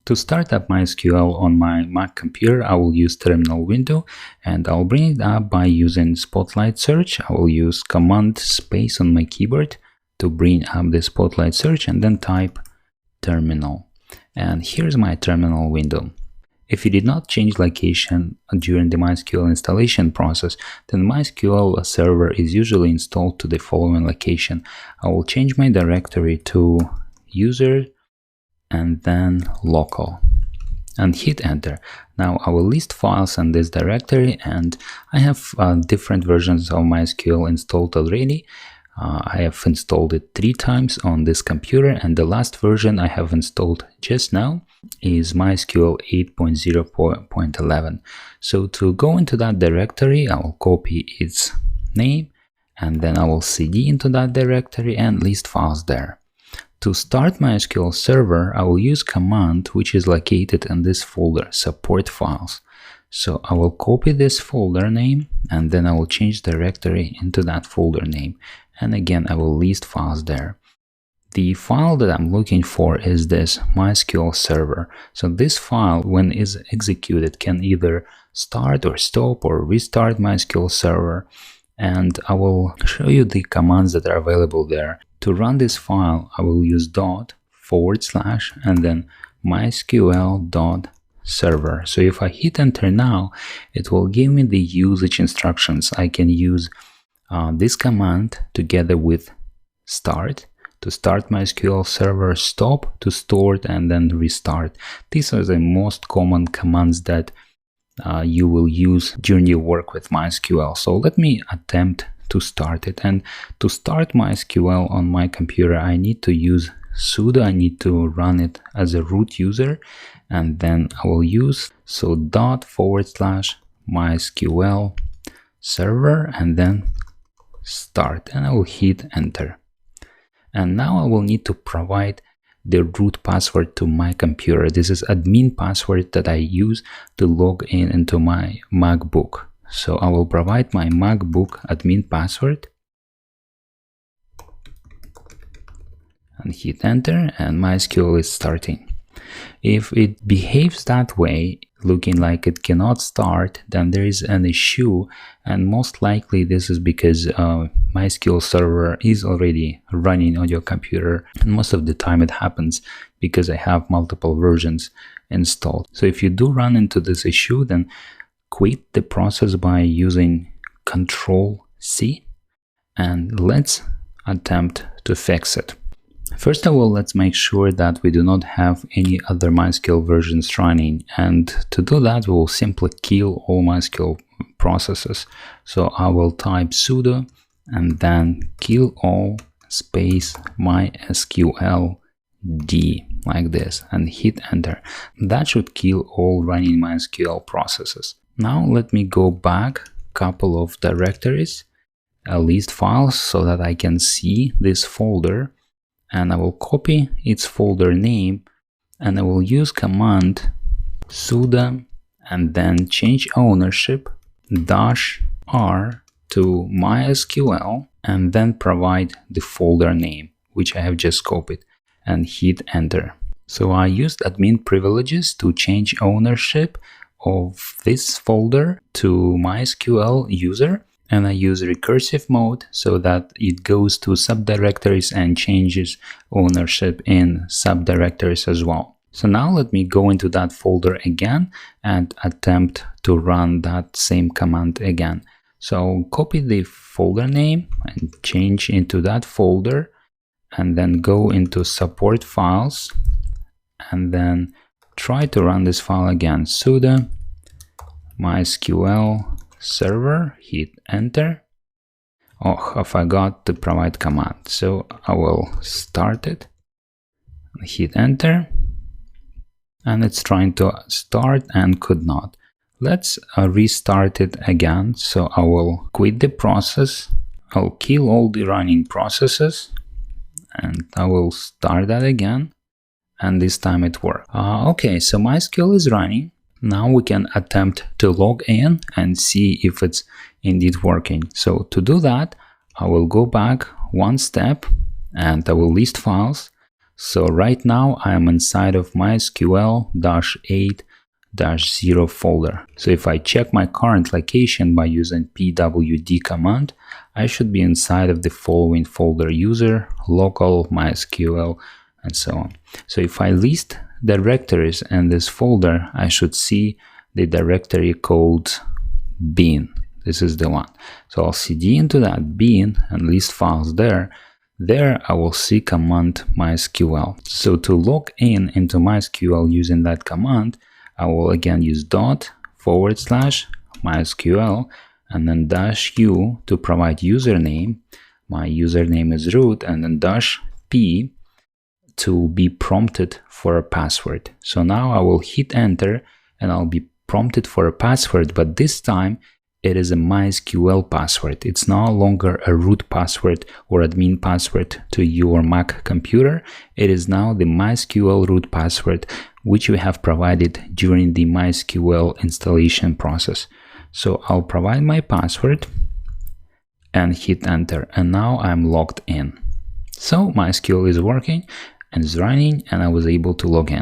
To start up MySQL on my Mac computer, I will use terminal window and I'll bring it up by using Spotlight search. I will use Command space on my keyboard to bring up the Spotlight search and then type terminal. And here's my terminal window. If you did not change location during the MySQL installation process, then MySQL server is usually installed to the following location. I will change my directory to user and then local and hit enter. Now I will list files in this directory, and I have different versions of MySQL installed already. I have installed it 3 times on this computer, and the last version I have installed just now is MySQL 8.0.11. So to go into that directory, I will copy its name and then I will cd into that directory and list files there. To start MySQL server, I will use command which is located in this folder, support files. So I will copy this folder name and then I will change directory into that folder name. And again, I will list files there. The file that I'm looking for is this MySQL server. So this file, when is executed, can either start or stop or restart MySQL server. And I will show you the commands that are available there. To run this file, I will use / and then mysql.server. So if I hit enter now, it will give me the usage instructions. I can use this command together with start to start MySQL server, stop to store it, and then restart. These are the most common commands that you will use during your work with MySQL. So let me attempt to start it. And to start MySQL on my computer, I need to use sudo. I need to run it as a root user, and then I will use /mysql server and then start, and I will hit enter. And now I will need to provide the root password to my computer. This is admin password that I use to log in into my MacBook. So I will provide my MacBook admin password and hit enter, and MySQL is starting. If it behaves that way, looking like it cannot start, then there is an issue, and most likely this is because MySQL server is already running on your computer, and most of the time it happens because I have multiple versions installed. So if you do run into this issue, then quit the process by using Control-C, and let's attempt to fix it. First of all, let's make sure that we do not have any other MySQL versions running, and to do that we will simply kill all MySQL processes. So I will type sudo and then kill all space MySQL D like this and hit enter. That should kill all running MySQL processes. Now let me go back a couple of directories, list files, so that I can see this folder, and I will copy its folder name, and I will use command sudo and then change ownership -r to MySQL and then provide the folder name which I have just copied and hit enter. So I used admin privileges to change ownership of this folder to MySQL user, and I use recursive mode so that it goes to subdirectories and changes ownership in subdirectories as well. So now let me go into that folder again and attempt to run that same command again. So I'll copy the folder name and change into that folder, and then go into support files and then try to run this file again. Sudo MySQL server, hit enter. Oh, I forgot to provide command. So I will start it, hit enter, and it's trying to start and could not. Let's restart it again. So I will quit the process. I'll kill all the running processes and I will start that again, and this time it worked. Okay, so MySQL is running. Now we can attempt to log in and see if it's indeed working. So to do that, I will go back one step and I will list files. So right now I am inside of MySQL-8-0 folder. So if I check my current location by using pwd command, I should be inside of the following folder: user, local, MySQL, and so on. So if I list directories in this folder, I should see the directory called bin. This is the one. So I'll cd into that bin and list files there. There I will see command MySQL. So to log in into MySQL using that command, I will again use ./MySQL and then -u to provide username. My username is root, and then -p to be prompted for a password. So now I will hit enter and I'll be prompted for a password, but this time it is a MySQL password. It's no longer a root password or admin password to your Mac computer. It is now the MySQL root password, which we have provided during the MySQL installation process. So I'll provide my password and hit enter, and now I'm logged in. So MySQL is working and is running, and I was able to log in.